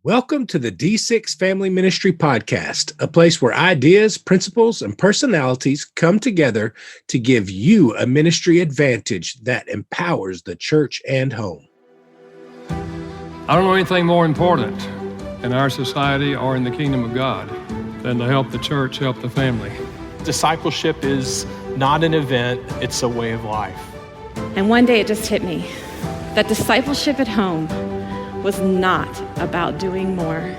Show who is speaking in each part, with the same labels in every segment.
Speaker 1: Welcome to the D6 Family Ministry Podcast, a place where ideas, principles, and personalities come together to give you a ministry advantage that empowers the church and home.
Speaker 2: I don't know anything more important in our society or in the kingdom of God than to help the church, help the family.
Speaker 3: Discipleship is not an event, it's a way of life.
Speaker 4: And one day it just hit me that discipleship at home was not about doing more.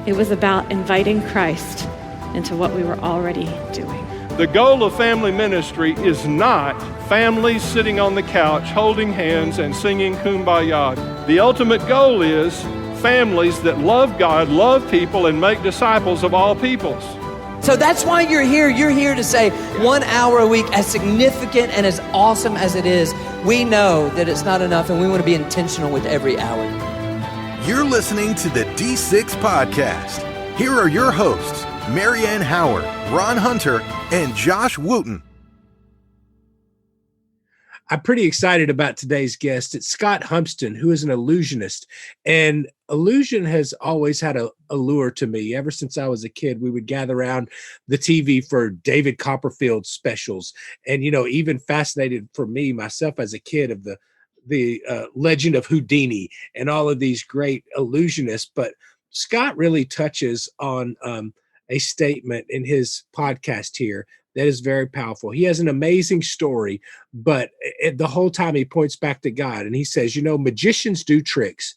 Speaker 4: It was about inviting Christ into what we were already doing.
Speaker 5: The goal of family ministry is not families sitting on the couch holding hands and singing Kumbaya. The ultimate goal is families that love God, love people, and make disciples of all peoples.
Speaker 6: So that's why you're here. You're here to say 1 hour a week, as significant and as awesome as it is, we know that it's not enough and we want to be intentional with every hour.
Speaker 7: You're listening to the D6 Podcast. Here are your hosts, Marianne Howard, Ron Hunter, and Josh Wooten.
Speaker 1: I'm pretty excited about today's guest. It's Scott Humston, who is an illusionist. And illusion has always had a allure to me. Ever since I was a kid, we would gather around the TV for David Copperfield specials. And, even fascinated for me, myself as a kid, of the legend of Houdini and all of these great illusionists. But Scott really touches on a statement in his podcast here that is very powerful. He has an amazing story, but the whole time he points back to God, and he says, magicians do tricks.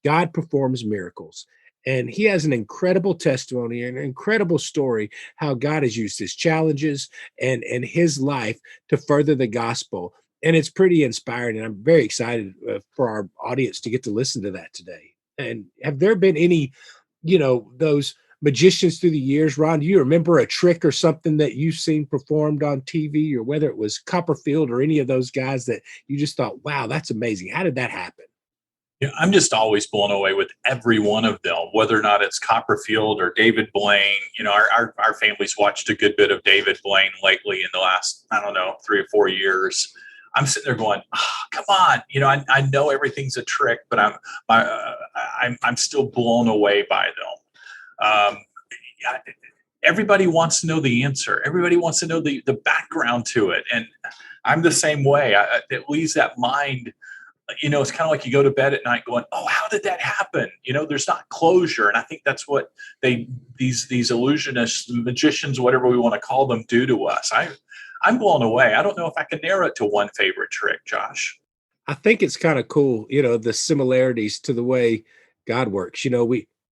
Speaker 1: God performs miracles. And he has an incredible testimony, an incredible story, how God has used his challenges and his life to further the gospel. And it's pretty inspiring, and I'm very excited for our audience to get to listen to that today. And have there been any, those magicians through the years? Ron, do you remember a trick or something that you've seen performed on TV, or whether it was Copperfield or any of those guys that you just thought, wow, that's amazing? How did that happen?
Speaker 8: Yeah, I'm just always blown away with every one of them, whether or not it's Copperfield or David Blaine. Our family's watched a good bit of David Blaine lately in the last, 3 or 4 years. I'm sitting there going, come on. I know everything's a trick, but I'm still blown away by them. Everybody wants to know the answer. Everybody wants to know the background to it. And I'm the same way. It leaves that mind, it's kind of like you go to bed at night going, oh, how did that happen? There's not closure. And I think that's what these illusionists, magicians, whatever we want to call them, do to us. I'm blown away. I don't know if I can narrow it to one favorite trick, Josh.
Speaker 1: I think it's kind of cool, the similarities to the way God works.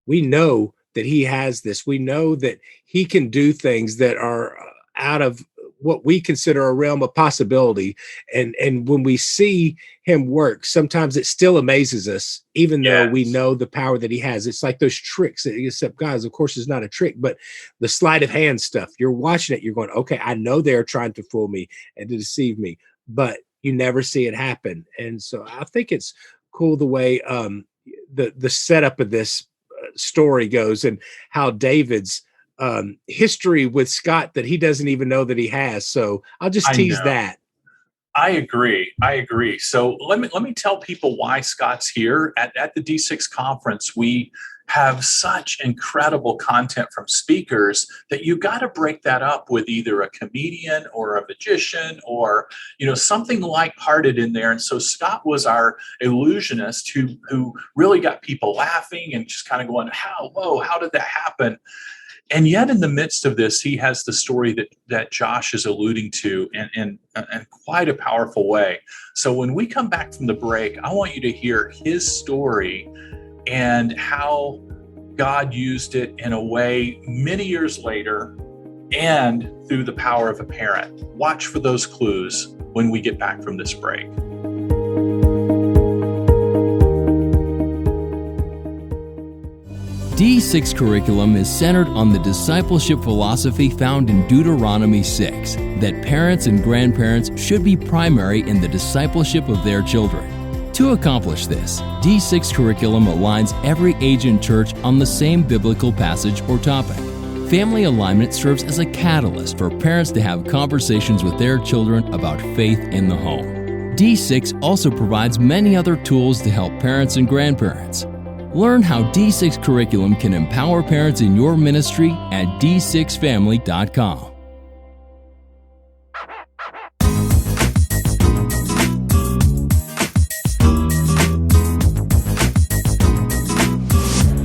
Speaker 1: We know that he has this. We know that he can do things that are out of what we consider a realm of possibility. And when we see him work, sometimes it still amazes us, even though we know the power that he has. It's like those tricks, except guys, of course, is not a trick, but the sleight of hand stuff. You're watching it, you're going, okay, I know they're trying to fool me and to deceive me, but you never see it happen. And so I think it's cool the way the setup of this story goes, and how David's history with Scott that he doesn't even know that he has. So I'll just tease that.
Speaker 8: I agree. So let me tell people why Scott's here at the D6 conference. We have such incredible content from speakers that you got to break that up with either a comedian or a magician or, something lighthearted in there. And so Scott was our illusionist who really got people laughing and just kind of going, how did that happen? And yet in the midst of this, he has the story that Josh is alluding to in quite a powerful way. So when we come back from the break, I want you to hear his story and how God used it in a way many years later and through the power of a parent. Watch for those clues when we get back from this break.
Speaker 9: D6 curriculum is centered on the discipleship philosophy found in Deuteronomy 6, that parents and grandparents should be primary in the discipleship of their children. To accomplish this, D6 curriculum aligns every age in church on the same biblical passage or topic. Family alignment serves as a catalyst for parents to have conversations with their children about faith in the home. D6 also provides many other tools to help parents and grandparents. Learn how D6 curriculum can empower parents in your ministry at d6family.com.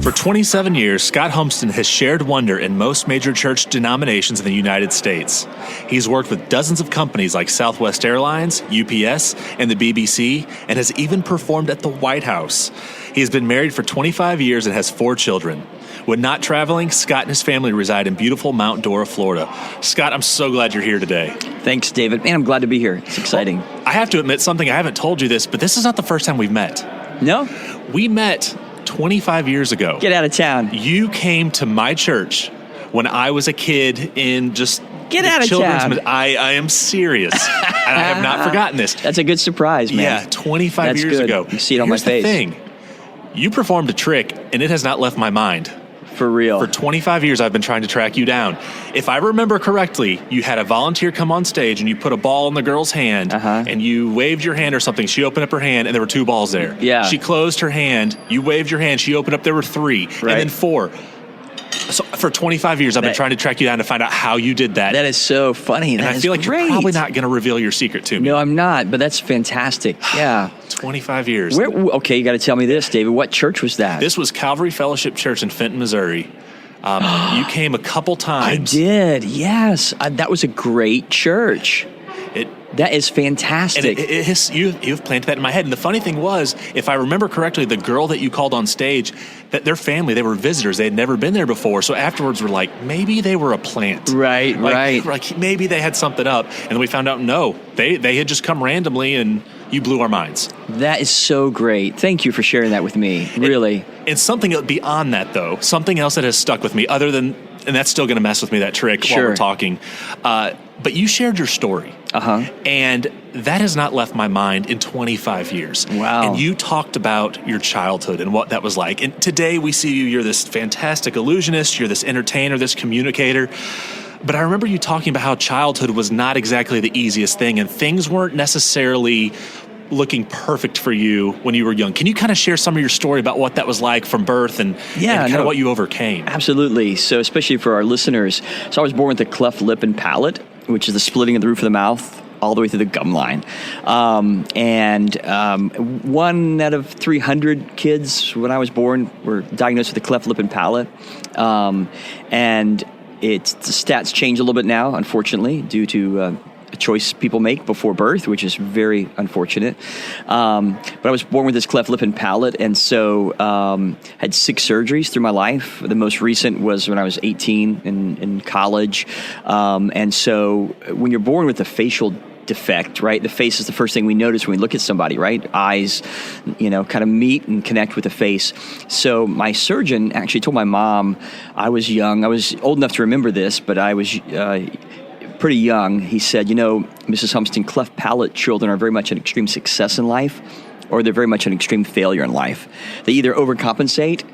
Speaker 10: For 27 years, Scott Humston has shared wonder in most major church denominations in the United States. He's worked with dozens of companies like Southwest Airlines, UPS, and the BBC, and has even performed at the White House. He has been married for 25 years and has 4 children. When not traveling, Scott and his family reside in beautiful Mount Dora, Florida. Scott, I'm so glad you're here today.
Speaker 11: Thanks, David. Man, I'm glad to be here. It's exciting.
Speaker 10: Well, I have to admit something. I haven't told you this, but this is not the first time we've met.
Speaker 11: No?
Speaker 10: We met 25 years ago.
Speaker 11: Get out of town.
Speaker 10: You came to my church when I was a kid in just
Speaker 11: Get out of town.
Speaker 10: I am serious. And I have not forgotten this.
Speaker 11: That's a good surprise, man.
Speaker 10: Yeah, 25
Speaker 11: That's
Speaker 10: years
Speaker 11: good.
Speaker 10: ago.
Speaker 11: You see it on
Speaker 10: Here's
Speaker 11: my face.
Speaker 10: The thing. You performed a trick, and it has not left my mind.
Speaker 11: For real.
Speaker 10: For 25 years, I've been trying to track you down. If I remember correctly, you had a volunteer come on stage, and you put a ball in the girl's hand, and you waved your hand or something. She opened up her hand, and there were 2 balls there.
Speaker 11: Yeah.
Speaker 10: She closed her hand. You waved your hand. She opened up. There were 3, and then 4. So for 25 years, I've been trying to track you down to find out how you did that.
Speaker 11: That is so funny.
Speaker 10: And I feel like you're probably not going to reveal your secret to me.
Speaker 11: No, I'm not, but that's fantastic. Yeah.
Speaker 10: 25 years.
Speaker 11: Okay, you got to tell me this, David. What church was that?
Speaker 10: This was Calvary Fellowship Church in Fenton, Missouri. You came a couple times.
Speaker 11: I did, yes. That was a great church. That is fantastic.
Speaker 10: You've planted that in my head. And the funny thing was, if I remember correctly, the girl that you called on stage, that their family, they were visitors. They had never been there before. So afterwards, we're like, maybe they were a plant.
Speaker 11: Right.
Speaker 10: Like maybe they had something up. And then we found out, no, they had just come randomly, and you blew our minds.
Speaker 11: That is so great. Thank you for sharing that with me, really.
Speaker 10: And something beyond that, though, something else that has stuck with me, other than, and that's still going to mess with me, that trick while we're talking. But you shared your story. And that has not left my mind in 25 years.
Speaker 11: Wow.
Speaker 10: And you talked about your childhood and what that was like. And today we see you're this fantastic illusionist, you're this entertainer, this communicator. But I remember you talking about how childhood was not exactly the easiest thing, and things weren't necessarily looking perfect for you when you were young. Can you kind of share some of your story about what that was like from birth and kind of what you overcame?
Speaker 11: Absolutely. So especially for our listeners, so I was born with a cleft lip and palate, which is the splitting of the roof of the mouth all the way through the gum line. One out of 300 kids when I was born were diagnosed with a cleft lip and palate. And the stats change a little bit now, unfortunately, due to a choice people make before birth, which is very unfortunate. But I was born with this cleft lip and palate, and so had 6 surgeries through my life. The most recent was when I was 18 in college. And so when you're born with a facial defect, right? The face is the first thing we notice when we look at somebody, right? Eyes, kind of meet and connect with the face. So my surgeon actually told my mom, I was young. I was old enough to remember this, but I was pretty young. He said, Mrs. Humston, cleft palate children are very much an extreme success in life, or they're very much an extreme failure in life. They either overcompensate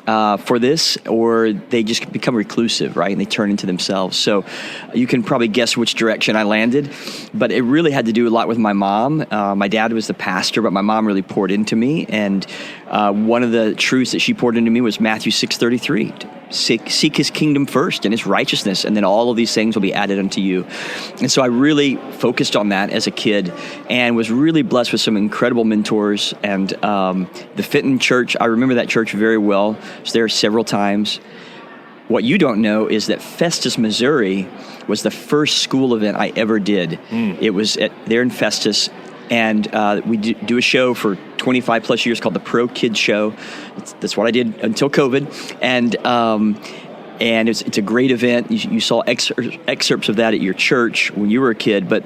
Speaker 11: for this, or they just become reclusive, right? And they turn into themselves. So you can probably guess which direction I landed, but it really had to do a lot with my mom. My dad was the pastor, but my mom really poured into me. And one of the truths that she poured into me was Matthew 6:33. Seek his kingdom first and his righteousness, and then all of these things will be added unto you. And so I really focused on that as a kid and was really blessed with some incredible mentors. And the Fenton Church, I remember that church very well. I was there several times. What you don't know is that Festus, Missouri was the first school event I ever did. It was there in Festus. And we do a show for 25 plus years called the Pro Kids Show. That's what I did until COVID. And it's a great event. You saw excerpts of that at your church when you were a kid. But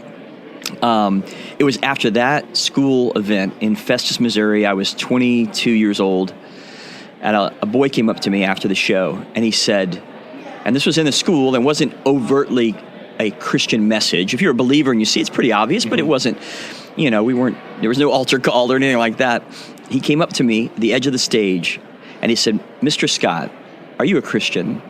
Speaker 11: it was after that school event in Festus, Missouri. I was 22 years old. And a boy came up to me after the show. And he said, and this was in the school and wasn't overtly a Christian message. If you're a believer and you see, it's pretty obvious, but it wasn't. There was no altar call or anything like that. He came up to me at the edge of the stage and he said, Mr. Scott, are you a Christian?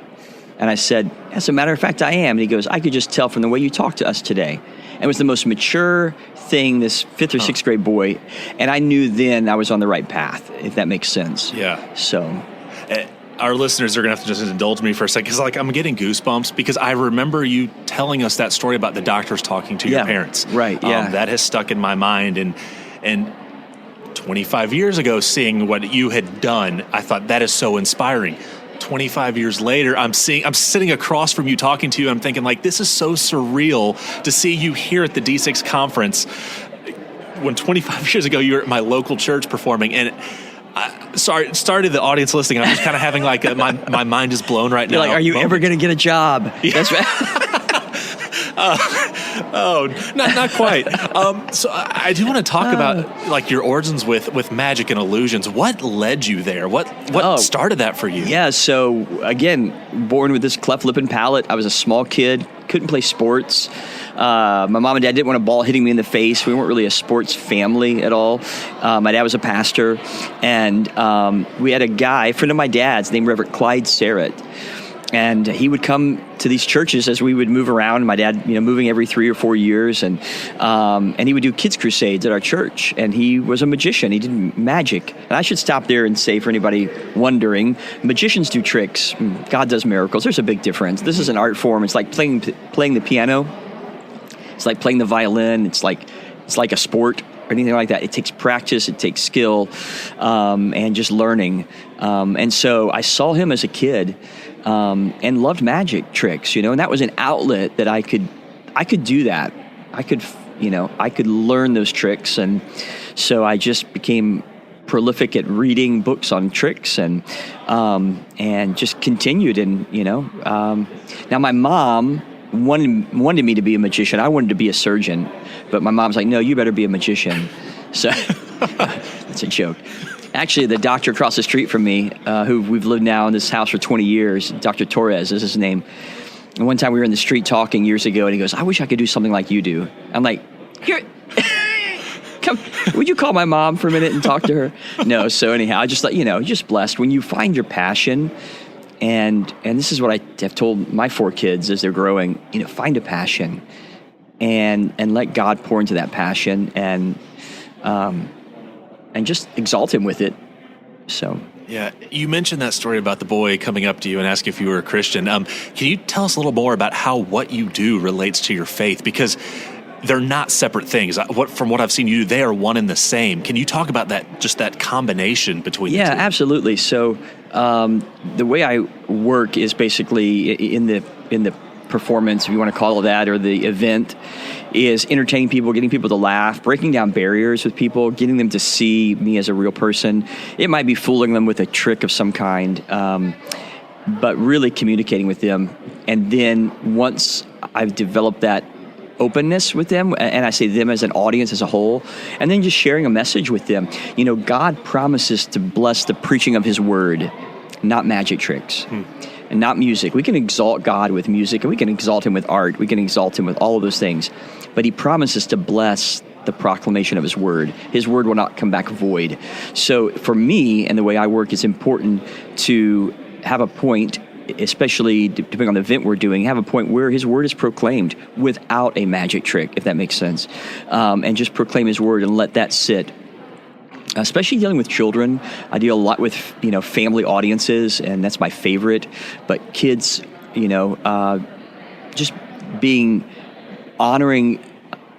Speaker 11: And I said, as a matter of fact, I am. And he goes, I could just tell from the way you talked to us today. and was the most mature thing, this 5th or 6th grade boy. And I knew then I was on the right path, if that makes sense.
Speaker 10: Yeah.
Speaker 11: So
Speaker 10: our listeners are going to have to just indulge me for a second, because I'm getting goosebumps, because I remember you telling us that story about the doctors talking to your parents.
Speaker 11: Right, yeah.
Speaker 10: That has stuck in my mind. And 25 years ago, seeing what you had done, I thought that is so inspiring. 25 years later, I'm sitting across from you talking to you, and I'm thinking, like, this is so surreal to see you here at the D6 conference when 25 years ago you were at my local church performing. And sorry to the audience listening, I'm just kind of having like my mind is blown right now.
Speaker 11: You're like, are you ever going to get a job?
Speaker 10: Yeah.
Speaker 11: That's right.
Speaker 10: Not quite. So I do want to talk about like your origins with magic and illusions. What led you there? What started that for you?
Speaker 11: Yeah. So again, born with this cleft lip and palate. I was a small kid, couldn't play sports. My mom and dad didn't want a ball hitting me in the face. We weren't really a sports family at all. My dad was a pastor, and we had a friend of my dad's named Reverend Clyde Serrett. And he would come to these churches as we would move around. My dad, moving every 3 or 4 years, and he would do kids crusades at our church. And he was a magician. He did magic. And I should stop there and say, for anybody wondering, magicians do tricks. God does miracles. There's a big difference. This is an art form. It's like playing the piano. It's like playing the violin. It's like a sport or anything like that. It takes practice. It takes skill, and just learning. And so I saw him as a kid. And loved magic tricks, and that was an outlet that I could do that. I could learn those tricks. And so I just became prolific at reading books on tricks and just continued. And, now my mom wanted me to be a magician. I wanted to be a surgeon, but my mom's like, no, you better be a magician. So that's a joke. Actually, the doctor across the street from me, who we've lived now in this house for 20 years, Dr. Torres is his name. And one time we were in the street talking years ago, and he goes, I wish I could do something like you do. I'm like, here, come, would you call my mom for a minute and talk to her? No, so anyhow, I just thought, just blessed. When you find your passion, and this is what I have told my 4 kids as they're growing, find a passion and let God pour into that passion and just exalt him with it. So
Speaker 10: yeah, you mentioned that story about the boy coming up to you and asking if you were a Christian. Can you tell us a little more about how what you do relates to your faith? Because they're not separate things. From what I've seen you do, they are one and the same. Can you talk about that, just that combination between the two?
Speaker 11: Yeah, absolutely. So the way I work is basically in the performance, if you want to call it that, or the event, is entertaining people, getting people to laugh, breaking down barriers with people, getting them to see me as a real person. It might be fooling them with a trick of some kind, but really communicating with them. And then once I've developed that openness with them, and I say them as an audience as a whole, and then just sharing a message with them. God promises to bless the preaching of his word, not magic tricks. And not music. We can exalt God with music, and we can exalt him with art. We can exalt him with all of those things. But he promises to bless the proclamation of his word. His word will not come back void. So for me, and the way I work, it's important to have a point, especially depending on the event we're doing, have a point where his word is proclaimed without a magic trick, if that makes sense. And just proclaim his word and let that sit. Especially dealing with children. I deal a lot with, family audiences, and that's my favorite. But kids, just honoring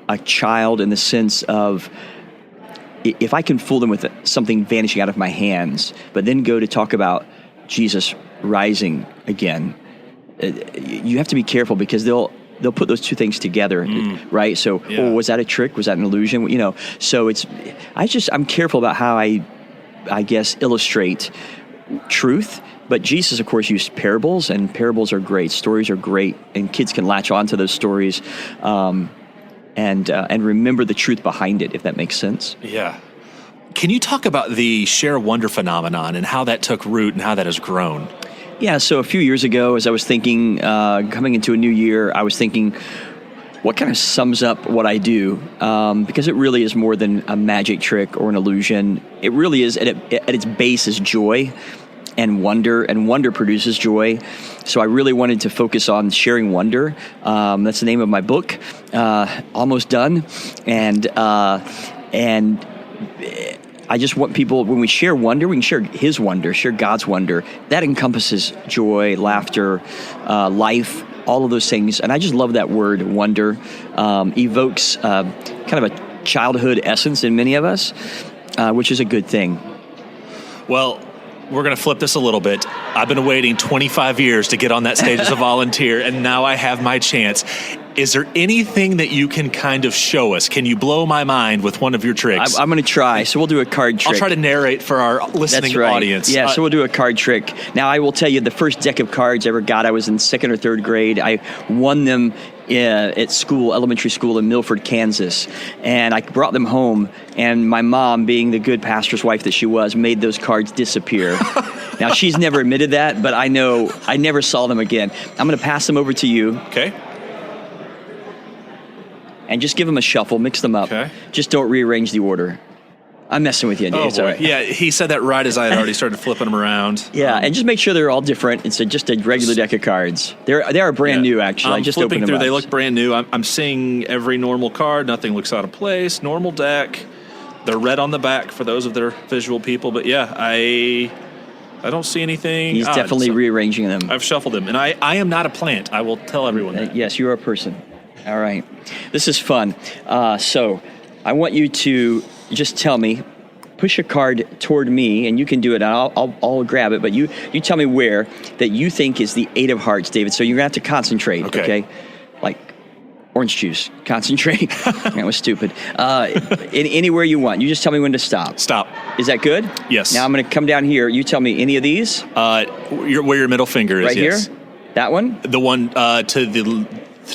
Speaker 11: a child in the sense of, if I can fool them with something vanishing out of my hands, but then go to talk about Jesus rising again, you have to be careful, because they'll put those two things together, right? So, was that a trick? Was that an illusion? So I'm careful about how I guess, illustrate truth. But Jesus, of course, used parables, and parables are great. Stories are great, and kids can latch on to those stories and remember the truth behind it, if that makes sense.
Speaker 10: Yeah. Can you talk about the share wonder phenomenon and how that took root and how that has grown?
Speaker 11: Yeah, so a few years ago, as I was thinking, coming into a new year, I was thinking, what kind of sums up what I do? Because it really is more than a magic trick or an illusion. It really is, at its base, is joy. and wonder produces joy. So I really wanted to focus on sharing wonder. That's the name of my book, almost done, and I just want people, when we share wonder, we can share His wonder, share God's wonder. That encompasses joy, laughter, life, all of those things. And I just love that word, wonder. Evokes kind of a childhood essence in many of us, which is a good thing.
Speaker 10: Well, we're going to flip this a little bit. I've been waiting 25 years to get on that stage as a volunteer, and now I have my chance. Is there anything that you can kind of show us? Can you blow my mind with one of your tricks?
Speaker 11: I'm going to try. So we'll do a card trick.
Speaker 10: I'll try to narrate for our listening audience.
Speaker 11: Yeah, so we'll do a card trick. Now, I will tell you, the first deck of cards I ever got, I was in 2nd or 3rd grade. I won them at school, elementary school in Milford, Kansas. And I brought them home, and my mom, being the good pastor's wife that she was, made those cards disappear. Now, she's never admitted that, but I know I never saw them again. I'm going to pass them over to you.
Speaker 10: Okay.
Speaker 11: And just give them a shuffle, mix them up.
Speaker 10: Okay.
Speaker 11: Just don't rearrange the order. I'm messing with you, Andy. It's all right.
Speaker 10: Yeah, he said that right as I had already started flipping them around.
Speaker 11: Yeah, and just make sure they're all different. It's just a regular deck of cards. They are brand new, actually. I just
Speaker 10: flipping
Speaker 11: opened them
Speaker 10: through.
Speaker 11: up.
Speaker 10: They look brand new. I'm seeing every normal card. Nothing looks out of place. Normal deck. They're red on the back for those of their visual people. But yeah, I don't see anything.
Speaker 11: He's definitely rearranging them.
Speaker 10: I've shuffled them, and I am not a plant. I will tell everyone that.
Speaker 11: Yes, you are a person. All right. This is fun. So I want you to just tell me, push a card toward me, and you can do it. I'll grab it, but you tell me where that you think is the 8 of hearts, David. So you're going to have to concentrate, okay? Like orange juice. Concentrate. That was stupid. Anywhere you want. You just tell me when to stop.
Speaker 10: Stop.
Speaker 11: Is that good?
Speaker 10: Yes.
Speaker 11: Now I'm going to come down here. You tell me any of these.
Speaker 10: Where your middle finger is,
Speaker 11: right
Speaker 10: yes.
Speaker 11: Here? That one?
Speaker 10: The one to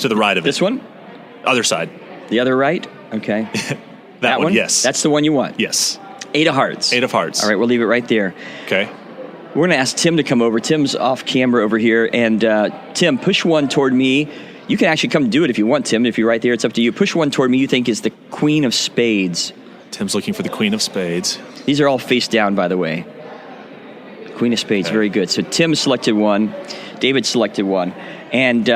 Speaker 10: the right of it.
Speaker 11: This one?
Speaker 10: Other side.
Speaker 11: The other right? Okay.
Speaker 10: that one, yes.
Speaker 11: That's the one you want?
Speaker 10: Yes.
Speaker 11: 8 of hearts.
Speaker 10: 8 of hearts.
Speaker 11: All right, we'll leave it right there.
Speaker 10: Okay.
Speaker 11: We're going to ask Tim to come over. Tim's off camera over here. And Tim, push one toward me. You can actually come do it if you want, Tim. If you're right there, it's up to you. Push one toward me you think is the Queen of Spades.
Speaker 10: Tim's looking for the Queen of Spades.
Speaker 11: These are all face down, by the way. Queen of Spades, very good. So Tim selected one. David selected one. And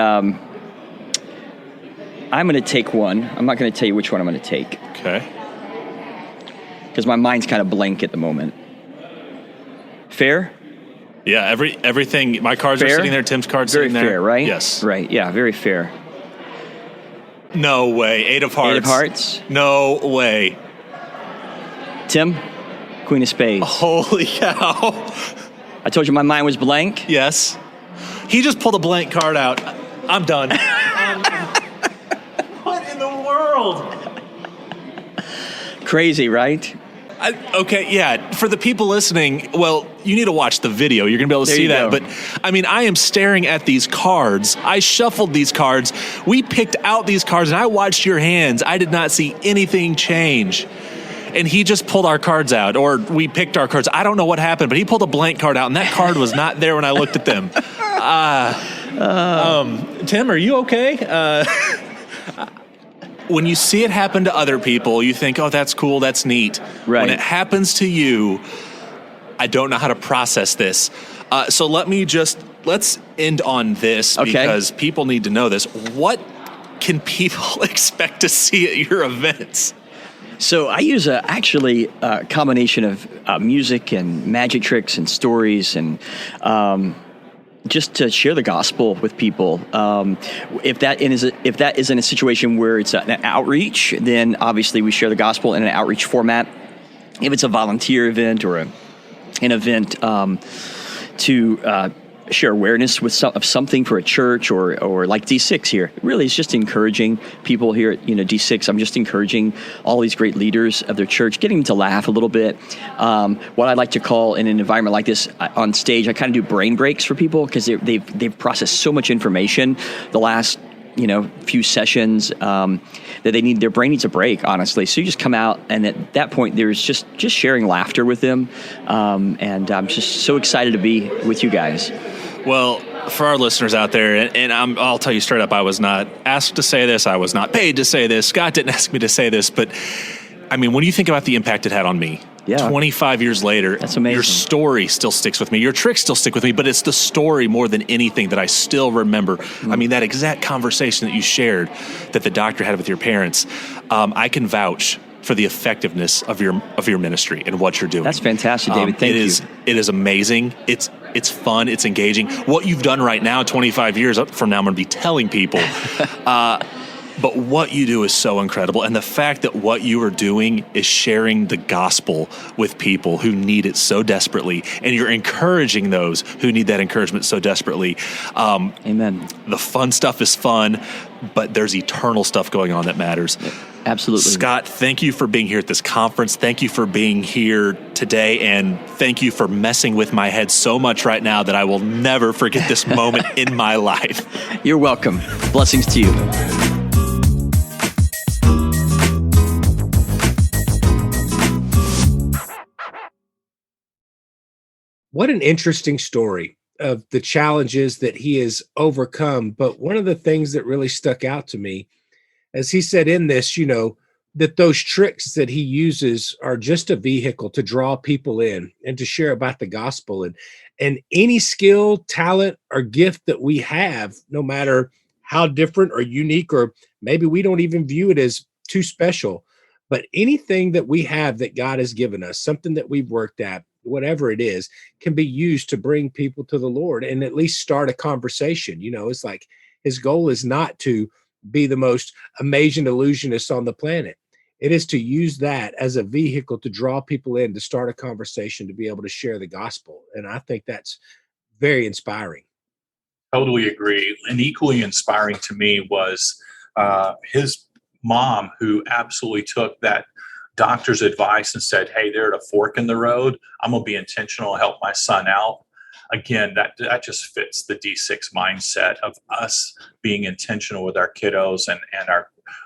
Speaker 11: I'm going to take one. I'm not going to tell you which one I'm going to take.
Speaker 10: Okay.
Speaker 11: Because my mind's kind of blank at the moment. Fair?
Speaker 10: Yeah, everything. My cards
Speaker 11: fair?
Speaker 10: Are sitting there. Tim's cards
Speaker 11: very
Speaker 10: sitting there.
Speaker 11: Very fair, right?
Speaker 10: Yes.
Speaker 11: Right, yeah, very fair.
Speaker 10: No way. 8 of hearts.
Speaker 11: 8 of hearts?
Speaker 10: No way.
Speaker 11: Tim? Queen of Spades.
Speaker 10: Holy cow.
Speaker 11: I told you my mind was blank?
Speaker 10: Yes. He just pulled a blank card out. I'm done. What in the world?
Speaker 11: Crazy, right?
Speaker 10: Okay, yeah. For the people listening, well, you need to watch the video. You're going to be able to see that. But, I mean, I am staring at these cards. I shuffled these cards. We picked out these cards, and I watched your hands. I did not see anything change. And he just pulled our cards out, or we picked our cards. I don't know what happened, but he pulled a blank card out, and that card was not there when I looked at them. Tim, are you okay? When you see it happen to other people, you think, oh, that's cool, that's neat.
Speaker 11: Right.
Speaker 10: When it happens to you, I don't know how to process this. So let's end on this because people need to know this. What can people expect to see at your events?
Speaker 11: So I use actually a combination of music and magic tricks and stories and just to share the gospel with people. If that is in a situation where it's an outreach, then obviously we share the gospel in an outreach format. If it's a volunteer event or an event to share awareness of something for a church or like D6 here. Really, it's just encouraging people here at D6. I'm just encouraging all these great leaders of their church, getting them to laugh a little bit. What I like to call in an environment like this on stage, I kind of do brain breaks for people because they've processed so much information the last few sessions that their brain needs a break, honestly. So you just come out, and at that point, there's just sharing laughter with them. And I'm just so excited to be with you guys.
Speaker 10: Well, for our listeners out there, and I'll tell you straight up, I was not asked to say this. I was not paid to say this. Scott didn't ask me to say this. But, I mean, when you think about the impact it had on me,
Speaker 11: Yeah.
Speaker 10: 25 years later,
Speaker 11: That's amazing.
Speaker 10: Your story still sticks with me. Your tricks still stick with me, but it's the story more than anything that I still remember. I mean, that exact conversation that you shared that the doctor had with your parents, I can vouch for the effectiveness of your ministry and what you're doing.
Speaker 11: That's fantastic, David. Thank you.
Speaker 10: It is amazing. It's fun. It's engaging. What you've done right now, 25 years from now, I'm going to be telling people. But what you do is so incredible. And the fact that what you are doing is sharing the gospel with people who need it so desperately, and you're encouraging those who need that encouragement so desperately.
Speaker 11: Amen.
Speaker 10: The fun stuff is fun, but there's eternal stuff going on that matters.
Speaker 11: Absolutely.
Speaker 10: Scott, thank you for being here at this conference. Thank you for being here today, and thank you for messing with my head so much right now that I will never forget this moment in my life.
Speaker 11: You're welcome. Blessings to you.
Speaker 1: What an interesting story of the challenges that he has overcome. But one of the things that really stuck out to me, as he said in this, that those tricks that he uses are just a vehicle to draw people in and to share about the gospel. And any skill, talent, or gift that we have, no matter how different or unique, or maybe we don't even view it as too special, but anything that we have that God has given us, something that we've worked at, whatever it is, can be used to bring people to the Lord and at least start a conversation. It's like his goal is not to be the most amazing illusionist on the planet. It is to use that as a vehicle to draw people in, to start a conversation, to be able to share the gospel. And I think that's very inspiring.
Speaker 8: Totally agree. And equally inspiring to me was his mom, who absolutely took that doctor's advice and said, hey, they're at a fork in the road. I'm going to be intentional to help my son out. Again, that just fits the D6 mindset of us being intentional with our kiddos and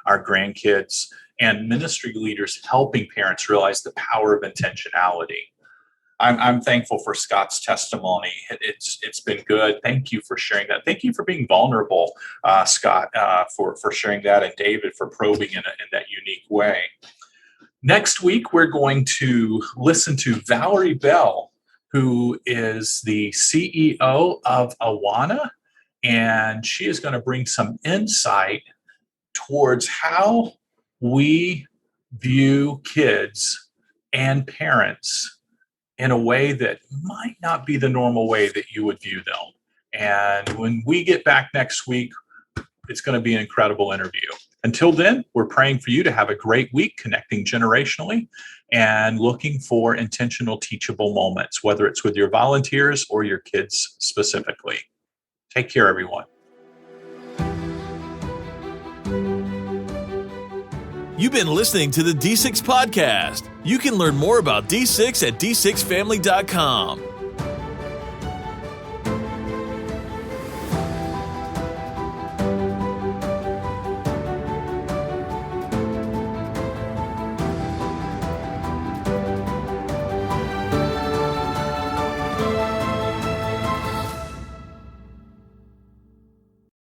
Speaker 8: our grandkids, and ministry leaders helping parents realize the power of intentionality. I'm thankful for Scott's testimony. It's been good. Thank you for sharing that. Thank you for being vulnerable, Scott, for sharing that, and David for probing in that unique way. Next week, we're going to listen to Valerie Bell, who is the CEO of Awana, and she is going to bring some insight towards how we view kids and parents in a way that might not be the normal way that you would view them. And when we get back next week, it's going to be an incredible interview. Until then, we're praying for you to have a great week, connecting generationally and looking for intentional teachable moments, whether it's with your volunteers or your kids specifically. Take care, everyone.
Speaker 12: You've been listening to the D6 Podcast. You can learn more about D6 at d6family.com.